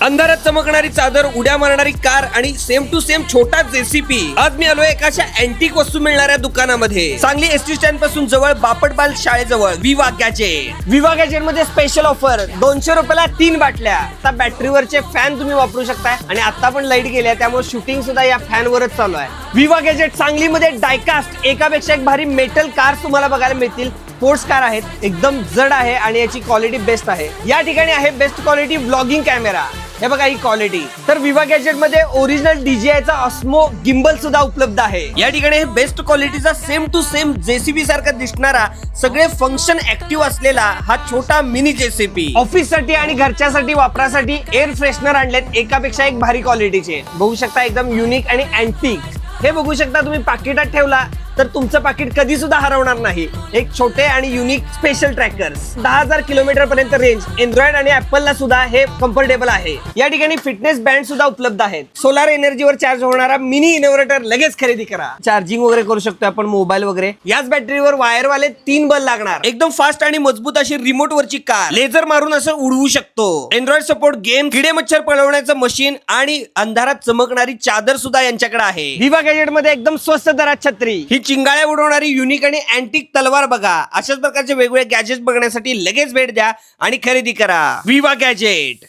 अंधारात चमकणारी चादर, उड्या मारणारी कार आणि सेम टू सेम छोटा जेसीपी. आज मी आलोय एका अशा अँटिक वस्तू मिळणाऱ्या दुकानामध्ये. सांगली एसटी स्टँड पासून जवळ बापटबाल शाळेजवळ विवा गॅजेट. विवा गॅजेट मध्ये स्पेशल ऑफर 200 रुपयाला 3 बाटल्या. आता बॅटरीवरचे फॅन तुम्ही वापरू शकताय आणि आता पण लाईट गेल्या त्यामुळे शूटिंग सुद्धा या फॅन वरच चालू आहे. विवा गॅजेट सांगलीमध्ये डायकास्ट एकापेक्षा एक भारी मेटल कार्स तुम्हाला बघायला मिळतील. स्पोर्ट्स कार आहेत, एकदम जड आहे आणि याची क्वालिटी बेस्ट आहे. या ठिकाणी आहे बेस्ट क्वालिटी व्लॉगिंग कॅमेरा. हे बघा ही क्वालिटी. तर विवा गॅजेट मध्ये ओरिजिनल DJI चा ऑस्मो गिम्बल सुद्धा उपलब्ध आहे. या ठिकाणी हे बेस्ट क्वालिटीचा सेम टू सेम जेसीबी सारखा दिसणारा, सगळे फंक्शन ऍक्टिव्ह असलेला हा छोटा मिनी जेसीबी. ऑफिस साठी आणि घरच्यासाठी वापरासाठी एअर फ्रेशनर आणलेत, एकापेक्षा एक भारी क्वालिटीचे. बघू शकता एकदम युनिक आणि अँटिक. हे बघू शकता तुम्ही पाकिटात ठेवला तर तुमचं पाकिट कधी सुद्धा हरवणार नाही. एक छोटे आणि युनिक स्पेशल ट्रॅकर्स. 10,000 किलोमीटर पर्यंत रेंज. अँड्रॉइड आणि ऍपल ला सुद्धा हे कम्फर्टेबल आहे. या ठिकाणी फिटनेस बँड सुद्धा उपलब्ध आहेत. सोलार एनर्जीवर चार्ज होणारा मिनी इन्व्हर्टर लगेच खरेदी करा. चार्जिंग वगैरे करू शकतो आपण मोबाईल वगैरे. याच बॅटरीवर वायरवाले 3 बल्ब लागणार. एकदम फास्ट आणि मजबूत अशी रिमोट वरची कार. लेझर मारून असं उडवू शकतो. अँड्रॉइड सपोर्ट गेम, किडे मच्छर पळवण्याचं मशीन आणि अंधारात चमकणारी चादर सुद्धा यांच्याकडे आहे. विवा गॅजेट मध्ये एकदम स्वस्त दरात छत्री. ही चिंगाळ्या उडवणारी युनिक आणि अँटिक तलवार बघा. अशाच प्रकारचे वेगवेगळे गॅजेट बघण्यासाठी लगेच भेट द्या आणि खरेदी करा. विवा गॅजेट.